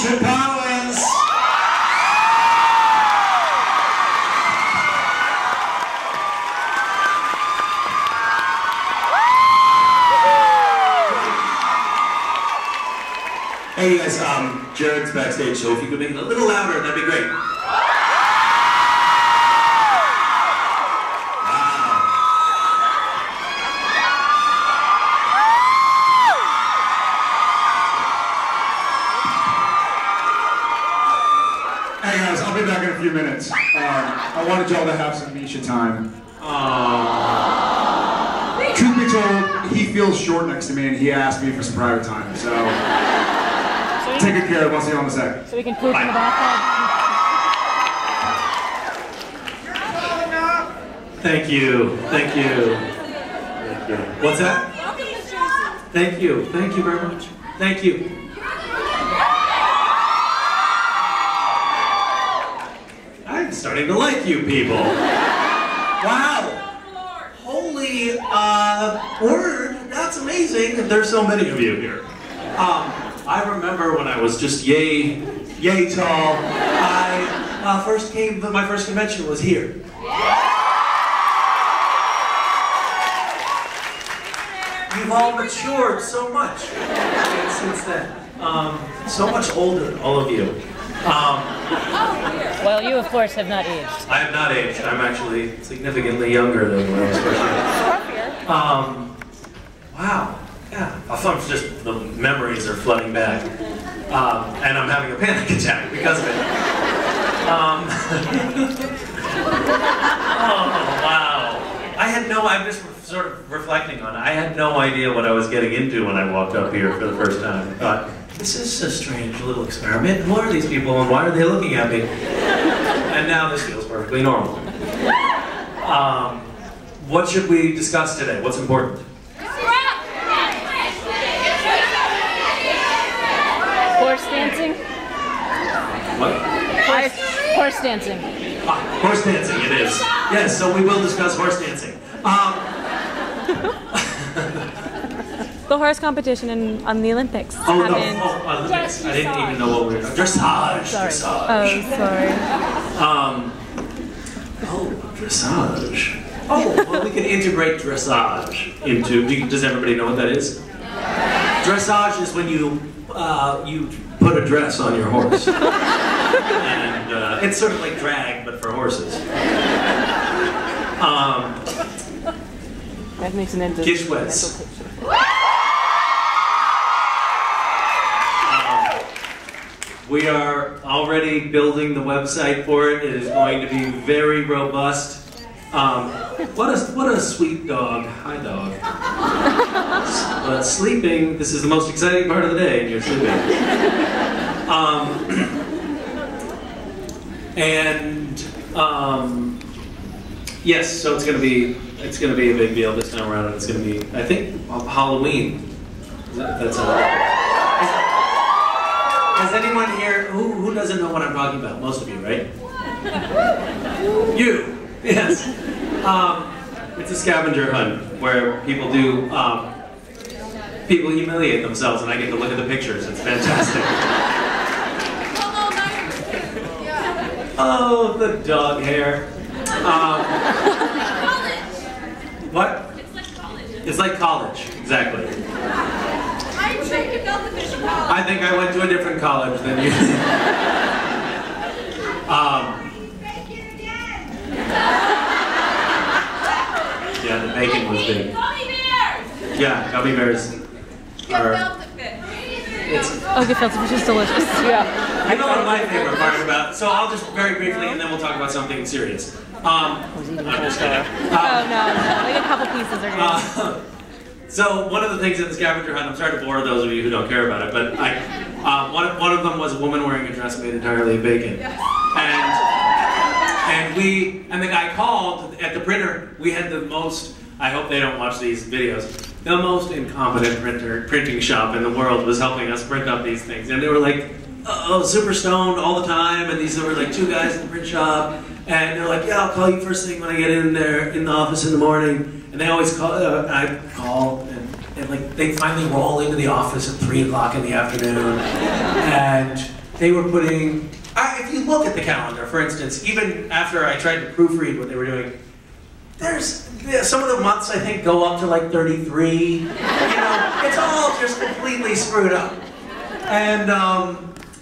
Misha Collins. Hey you guys, Jared's backstage, so if you could make it a little louder, that'd be great. Hey guys, I'll be back in a few minutes. I wanted y'all to have some Misha time. Truth be told, he feels short next to me and he asked me for some private time, so take good care, we'll see you on the sec. So we can poop in the bathtub. Thank you, thank you. Thank you. What's that? Thank you very much. Thank you. I'm starting to like you people. Wow. Holy word, that's amazing. There's so many of you here. I remember when I was just yay tall, my first convention was here. You've all matured so much since then. So much older, all of you. Well, you of course have not aged. I have not aged. I'm actually significantly younger than when I was first here. Wow. Yeah. I thought just the memories are flooding back. And I'm having a panic attack because of it. Oh, wow. I'm just sort of reflecting on it. I had no idea what I was getting into when I walked up here for the first time. I thought, this is a strange little experiment. Who are these people and why are they looking at me? And now this feels perfectly normal. What should we discuss today? What's important? Horse dancing? What? Horse dancing. Horse dancing, it is. Yes, so we will discuss horse dancing. The horse competition on the Olympics happened. Olympics. I didn't even know what we were talking about. Dressage. Sorry. Dressage. Oh, sorry. Dressage. Oh, well, we can integrate dressage into. Does everybody know what that is? Dressage is when you put a dress on your horse, and it's sort of like drag, but for horses. That makes an end to Gishwes. We are already building the website for it. It is going to be very robust. What a sweet dog. Hi, dog. But sleeping, this is the most exciting part of the day, and you're sleeping. Yes, so it's gonna be a big deal this time around, and it's gonna be, I think, Halloween. That's Has anyone here, who doesn't know what I'm talking about? Most of you, right? You, yes. It's a scavenger hunt where people humiliate themselves and I get to look at the pictures. It's fantastic. Oh, the dog hair. What? It's like college, exactly. I think I went to a different college than you. Yeah, the bacon was big. Yeah, gummy bears are... Oh, gefilte fish is delicious. Yeah. You know what my favorite part about... So I'll just very briefly, and then we'll talk about something serious. I'm just kidding. Oh, no. Like a couple pieces are good. So one of the things at the scavenger hunt, I'm sorry to bore those of you who don't care about it, but one of them was a woman wearing a dress made entirely of bacon. And the guy called at the printer. We had the most, I hope they don't watch these videos, the most incompetent printing shop in the world was helping us print up these things. And they were like, super stoned all the time, and these were like two guys in the print shop, and they're like, yeah, I'll call you first thing when I get in there in the office in the morning. And they always call, I call, and like they finally roll into the office at 3 o'clock in the afternoon, and they were putting, if you look at the calendar, for instance, even after I tried to proofread what they were doing, there's some of the months I think go up to like 33. You know, it's all just completely screwed up. And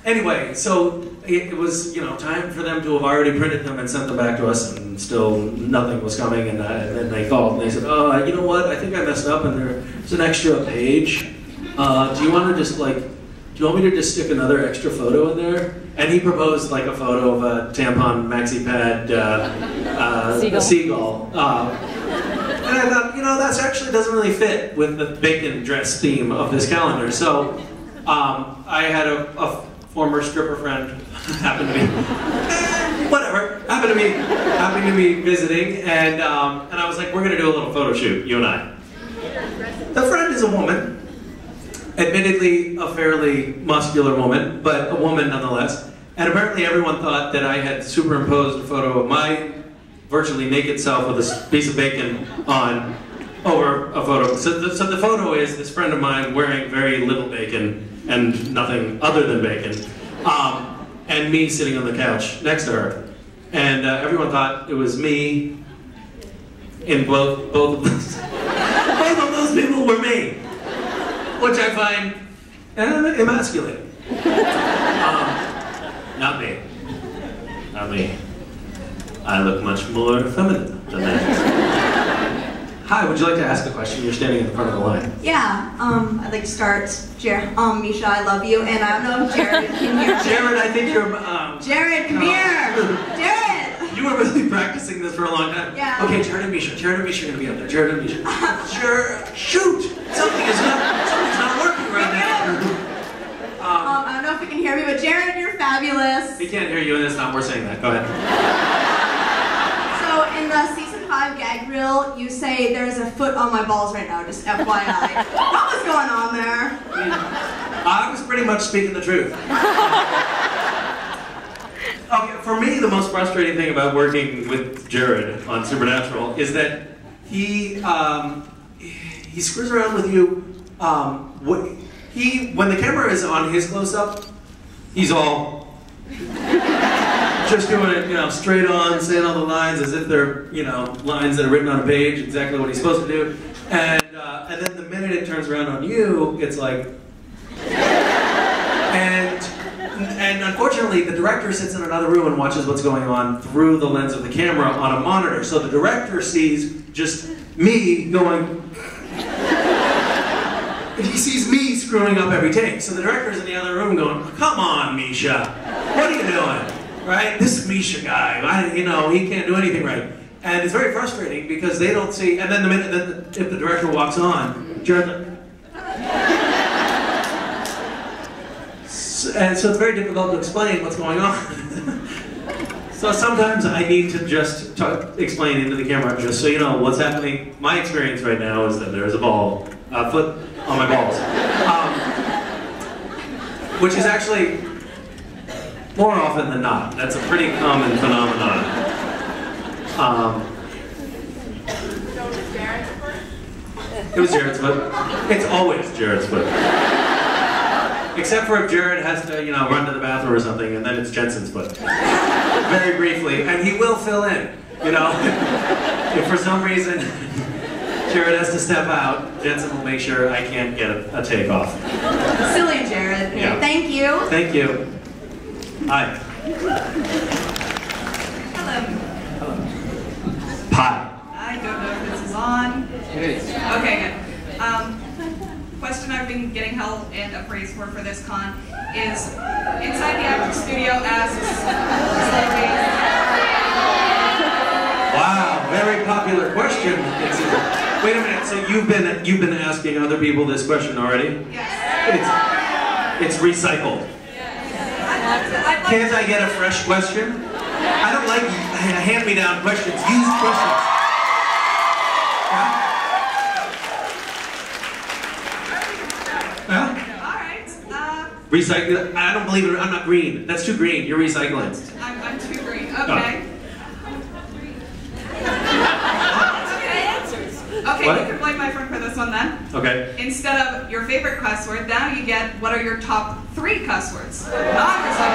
anyway, so it was, you know, time for them to have already printed them and sent them back to us, and still nothing was coming. And then they called and they said, "Oh, you know what? I think I messed up, and there's an extra page. Do you want to just like, do you want me to just stick another extra photo in there?" And he proposed like a photo of a tampon maxi pad seagull. And I thought, you know, that actually doesn't really fit with the bacon dress theme of this calendar. So I had a former stripper friend happened to be visiting, and I was like, we're gonna do a little photo shoot, you and I. The friend is a woman. Admittedly, a fairly muscular woman, but a woman nonetheless. And apparently everyone thought that I had superimposed a photo of my virtually naked self with a piece of bacon on over a photo. So the photo is this friend of mine wearing very little bacon and nothing other than bacon, and me sitting on the couch next to her. And everyone thought it was me, and both of those people were me. Which I find emasculating. Not me. Not me. I look much more feminine than that. Hi, would you like to ask a question? You're standing at the front of the line. Yeah, I'd like to start. Misha, I love you, and I don't know if Jared can hear me. Jared, I think you're... Jared, come here! Jared! You were really practicing this for a long time. Yeah. Okay, Jared and Misha are going to be up there. Jared and Misha. Shoot! Something's not working right now. I don't know if you can hear me, but Jared, you're fabulous. We can't hear you, and it's not worth saying that. Go ahead. So in the season 5 gag reel, you say there's a foot on my balls right now, just FYI. What was going on there? I was pretty much speaking the truth. Okay, for me, the most frustrating thing about working with Jared on Supernatural is that he screws around with you. When the camera is on his close-up, he's all just doing it, you know, straight on, saying all the lines as if they're, you know, lines that are written on a page, exactly what he's supposed to do. And then the minute it turns around on you, it's like, and unfortunately, the director sits in another room and watches what's going on through the lens of the camera on a monitor. So the director sees just me going. He sees me screwing up every take. So the director's in the other room going, "Come on, Misha, what are you doing? Right? This Misha guy, you know, he can't do anything right." And it's very frustrating because they don't see. And then the minute if the director walks on, Jared's like, and so it's very difficult to explain what's going on. So sometimes I need to just explain into the camera, just so you know what's happening. My experience right now is that there's a foot on my balls, which is actually more often than not. That's a pretty common phenomenon. It was Jared's foot. It's always Jared's foot. Except for if Jared has to, you know, run to the bathroom or something, and then it's Jensen's foot. Very briefly, and he will fill in, you know. If for some reason Jared has to step out, Jensen will make sure I can't get a take off. Silly Jared. Yeah. Thank you. Thank you. Hi. Hello. Hello. Pie. I don't know if this is on. It is. Okay, good. Question I've been getting held and appraised for this con is, inside the acting studio asks Wow, very popular question. Wait a minute, so you've been asking other people this question already? Yes. It's recycled. I'd like Can't I get a fresh question? I don't like hand-me-down questions. Use questions. Huh? Alright. Recycle. I don't believe it. I'm not green. That's too green. You're recycling. I'm too green. Okay. Oh. Okay, What? you can blame my friend for this one then. Okay. Instead of your favorite cuss word, now you get what are your top 3 cuss words? Non-recycled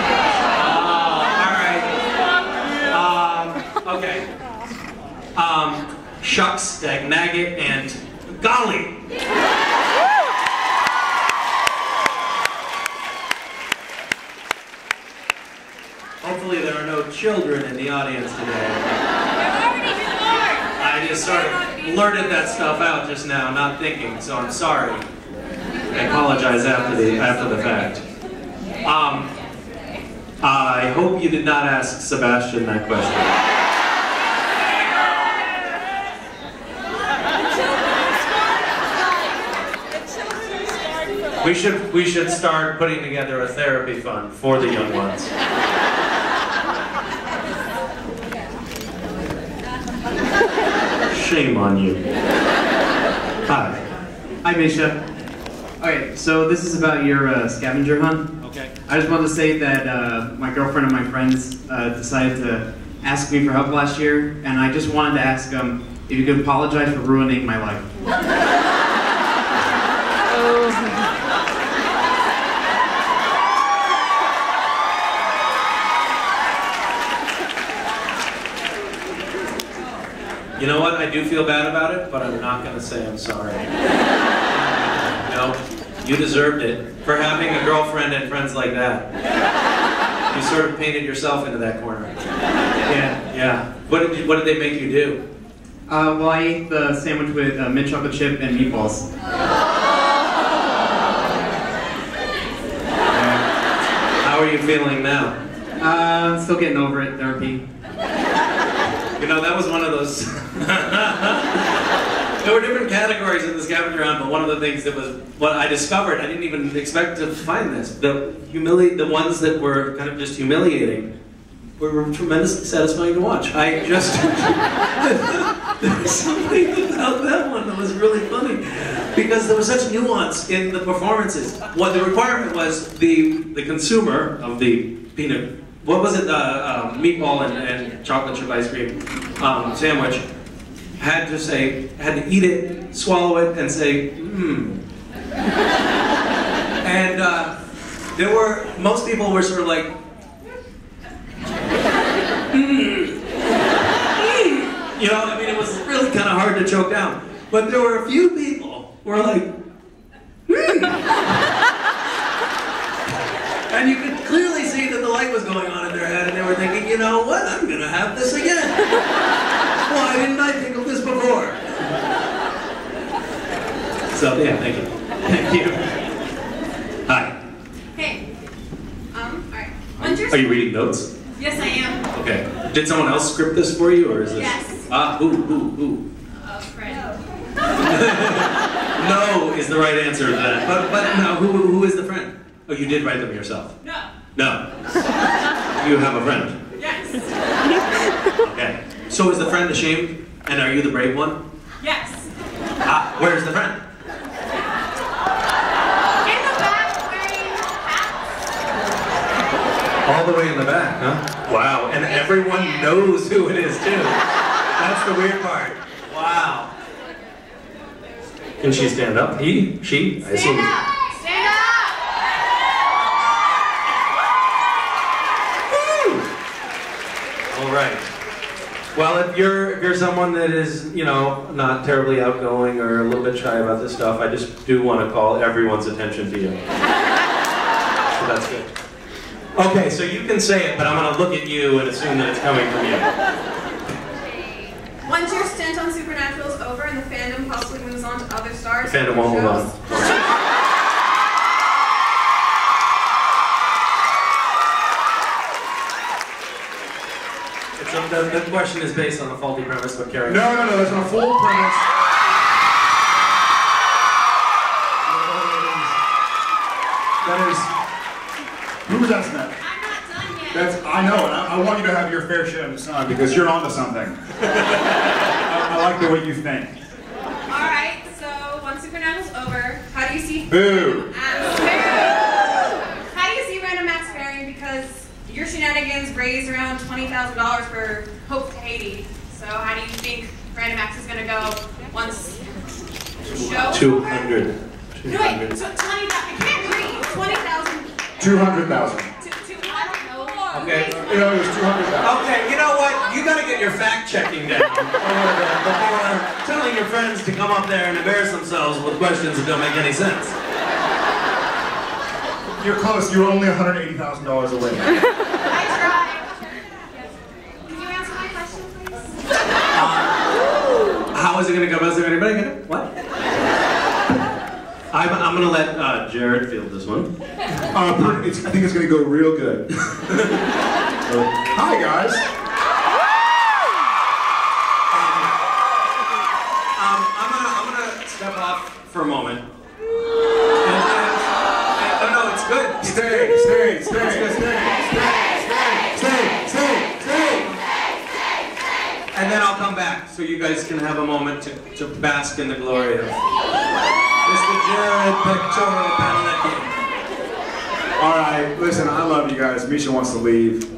shucks, dagnagget, and golly. Hopefully there are no children in the audience today. I just sort of blurted that stuff out just now, not thinking, so I'm sorry. I apologize after the fact. I hope you did not ask Sebastian that question. We should start putting together a therapy fund for the young ones. Shame on you. Hi. Hi, Misha. Okay, so this is about your scavenger hunt. Okay. I just wanted to say that my girlfriend and my friends decided to ask me for help last year, and I just wanted to ask them if you could apologize for ruining my life. You know what? I do feel bad about it, but I'm not going to say I'm sorry. No, you deserved it for having a girlfriend and friends like that. You sort of painted yourself into that corner. Yeah. Yeah. What did they make you do? Well, I ate the sandwich with mint chocolate chip and meatballs. How are you feeling now? Still getting over it. Therapy. You know, that was one of those... There were different categories in the scavenger hunt, but one of the things that was what I discovered, I didn't even expect to find this. The ones that were kind of just humiliating were tremendously satisfying to watch. There was something about that one that was really funny because there was such nuance in the performances. What the requirement was, the consumer of the peanut, what was it, meatball and chocolate chip ice cream sandwich, had to eat it, swallow it, and say, And most people were sort of like, You know, I mean, it was really kind of hard to choke down. But there were a few people who were like, And you could clearly see that the light was going on in their head, and they were thinking, you know what, I'm going to have this again. Why didn't I think of this before? So, yeah, thank you. Thank you. Hi. Hey. Alright. When's your... Are you reading notes? Yes, I am. Okay. Did someone else script this for you, or is this? Yes. Who? Fred. No is the right answer to that. But no, who is the friend? Oh, you did write them yourself? No. No. You have a friend? Yes. Okay. So is the friend ashamed, and are you the brave one? Yes. Where's the friend? In the back wearing hats. All the way in the back, huh? Wow, and everyone knows who it is, too. That's the weird part. Wow. Can she stand up? He? She? I assume. Stand up! Stand up! All right. Well, if you're someone that is, you know, not terribly outgoing or a little bit shy about this stuff, I just do want to call everyone's attention to you. So that's good. Okay, so you can say it, but I'm going to look at you and assume that it's coming from you. Once your stint on Supernatural is over and the fandom possibly moves on to other stars, The fandom won't move on. The question is based on a faulty premise, but carry on. No, that's not a full premise. That is... Who's asking that? I'm not done yet. I know, and I want you to have your fair share of the sun because you're onto something. I like the way you think. Alright, so once Supernatural's over, how do you see... Boo! How do you see Random Acts faring? Because your shenanigans raised around $20,000 for Hope to Haiti. So how do you think Random Acts is going to go once the show is 200. over? No, wait, so 20,000, I can't read. 20,000. 200,000. I don't know. Okay. You know, it was 200,000. Okay, you know what? You gotta get your fact checking down before telling your friends to come up there and embarrass themselves with questions that don't make any sense. You're close. You're only $180,000 away. I tried. Can you answer my question, please? How is it gonna go? Is there anybody gonna? What? I'm gonna let Jared field this one. I think it's gonna go real good. Hi guys. I'm gonna step off for a moment. No, it's good. Stay. And then I'll come back so you guys can have a moment to bask in the glory of Mr. Jared Pectoral Padalecki. All right, listen, I love you guys. Misha wants to leave.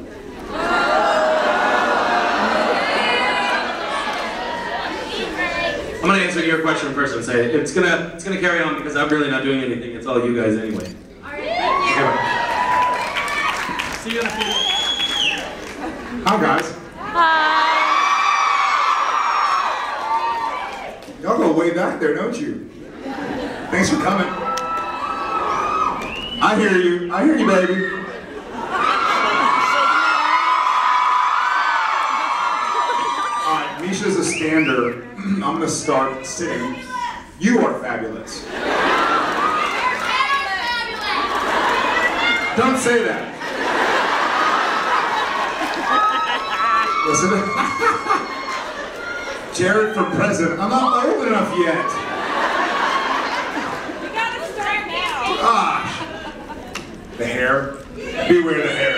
I'm gonna answer your question first and say it's gonna carry on because I'm really not doing anything. It's all you guys anyway. Okay, see you in a few minutes. Hi guys. Hi. Y'all go way back there, don't you? Thanks for coming. I hear you, baby. All right, Misha's a stander. I'm gonna start sitting. You are fabulous. Don't say that. Listen. Jared for president. I'm not old enough yet. You gotta start now. Gosh. The hair. Beware the hair.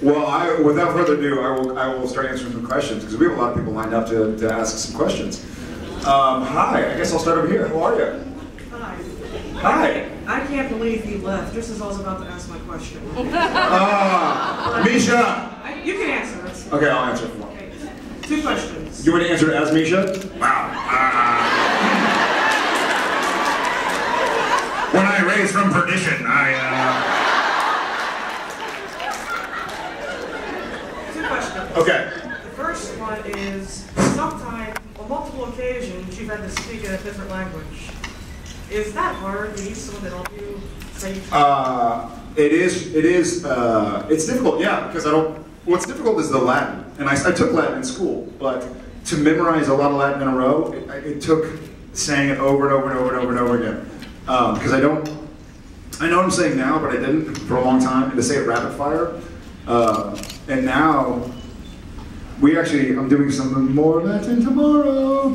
Well, without further ado, I will start answering some questions because we have a lot of people lined up to ask some questions. Hi, I guess I'll start over here. How are you? Hi. Hi. I can't believe he left just as I was about to ask my question. Misha. You can answer it. Okay, I'll answer it for you. Okay. 2 questions. You want to answer it as Misha? Wow. When I raised from perdition, 2 questions. Okay. The first one is, sometime, on multiple occasions, you've had to speak in a different language. Is that hard? Do you need someone to help you say? It's difficult, yeah, because what's difficult is the Latin. And I took Latin in school, but to memorize a lot of Latin in a row, it took saying it over and over and over and over and over again. Because I know what I'm saying now, but I didn't for a long time, and to say it rapid fire. And now, I'm doing some more Latin tomorrow.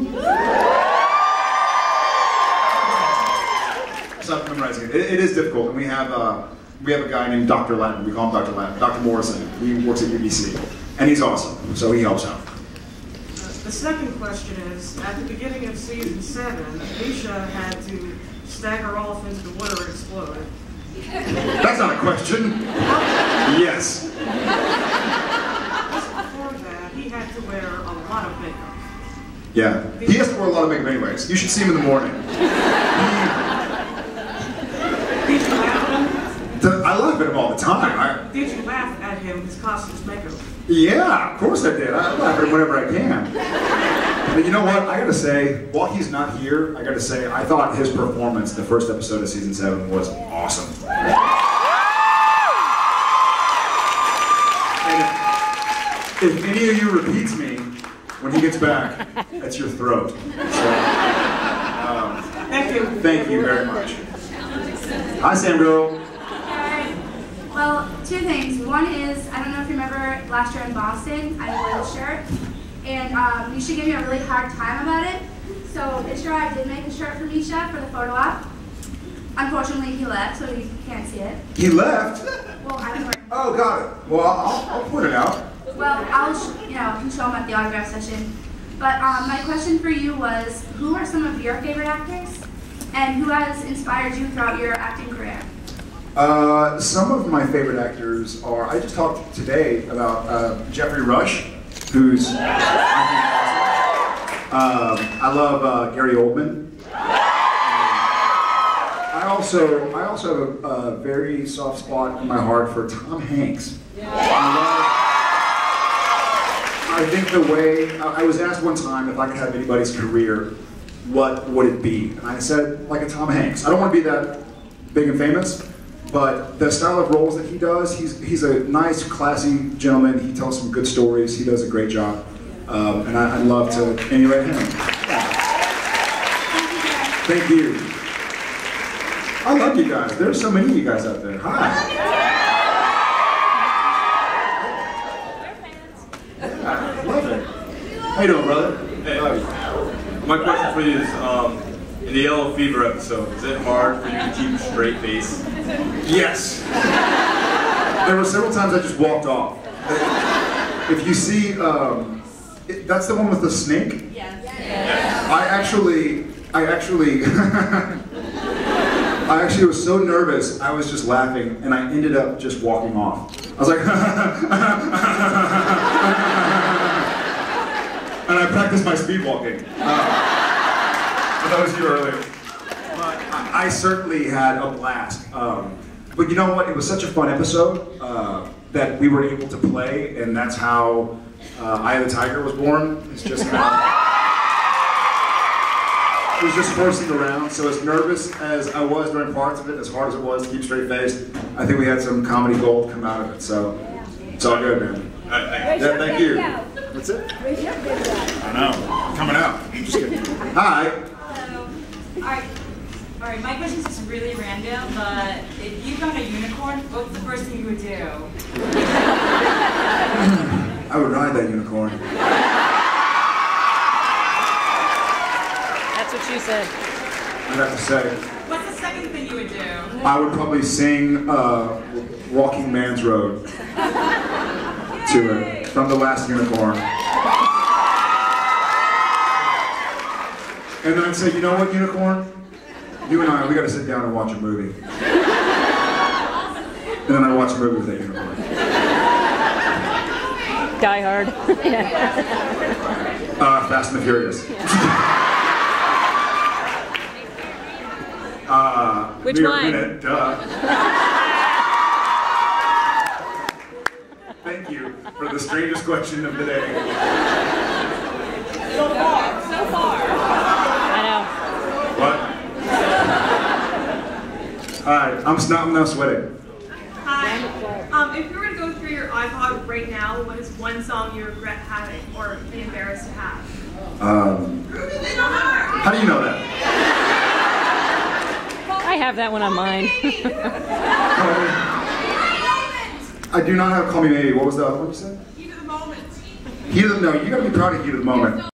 Stop memorizing it. It is difficult, and we have a guy named Dr. Latin. We call him Dr. Latin, Dr. Morrison. He works at UBC, and he's awesome. So he helps out. The second question is, at the beginning of season 7, Misha had to stagger off into the water and explode. That's not a question. Yes. Just before that, he had to wear a lot of makeup. Yeah. He has to wear a lot of makeup anyways. You should see him in the morning. Did you laugh at him? I laugh at him all the time. Did you laugh at him, his costume's makeup? Yeah, of course I did. I laugh at him whenever I can. But you know what? I gotta say, while he's not here, I gotta say, I thought his performance the first episode of season 7 was awesome. And if any of you repeats me when he gets back, that's your throat. So, Thank you. thank you very much. Hi, Sam Girl. Alright. Well, 2 things. One is, I don't know if you remember last year in Boston, I wore this shirt. And Misha gave me a really hard time about it. So this year I did make a shirt for Misha for the photo op. Unfortunately, he left, so you can't see it. He left? Well, I was wearing. Oh, got it. Well, I'll point it out. Well, can show him at the autograph session. But my question for you was, who are some of your favorite actors? And who has inspired you throughout your acting career? Some of my favorite actors are, I just talked today about Jeffrey Rush, who's, I love Gary Oldman. I also have a very soft spot in my heart for Tom Hanks. I think the way, I was asked one time if I could have anybody's career, what would it be? And I said, like a Tom Hanks. I don't want to be that big and famous, but the style of roles that he does, he's a nice, classy gentleman. He tells some good stories. He does a great job. And I'd love to emulate him. Thank you. I love you guys. There's so many of you guys out there. Hi. Yeah, I love it. How you doing, brother? Hey. My question for you is, in the Yellow Fever episode, is it hard for you to keep a straight face? Yes. There were several times I just walked off. If you see, that's the one with the snake? Yes. I actually I actually was so nervous, I was just laughing, and I ended up just walking off. I was like, and I practiced my speed walking. But that was you earlier. But I certainly had a blast. But you know what? It was such a fun episode that we were able to play, and that's how Eye of the Tiger was born. It's just it was just horsing around. So as nervous as I was during parts of it, as hard as it was to keep straight faced, I think we had some comedy gold come out of it. So it's all good, man. Yeah, thank you. That's it. I know. Coming out. I'm just kidding. Hi. Hello. All right. My question is just really random, but if you got a unicorn, what's the first thing you would do? I would ride that unicorn. That's what she said. I'd have to say. What's the second thing you would do? I would probably sing Walking Man's Road to it from The Last Unicorn. And then I'd say, you know what, Unicorn? You and I, we gotta sit down and watch a movie. And then I'd watch a movie with that unicorn. Die Hard. Fast and the Furious. Which New York one? Minute, duh. Thank you for the strangest question of the day. So far. I know. What? Hi, I'm now sweating. Hi. If you were to go through your iPod right now, what is one song you regret having or be embarrassed to have? How do you know that? I have that one on mine. I do not have Call Me Maybe. What was the other one you said? Heat of the moment. Heat of the, no, you gotta be proud of Heat of the Moment.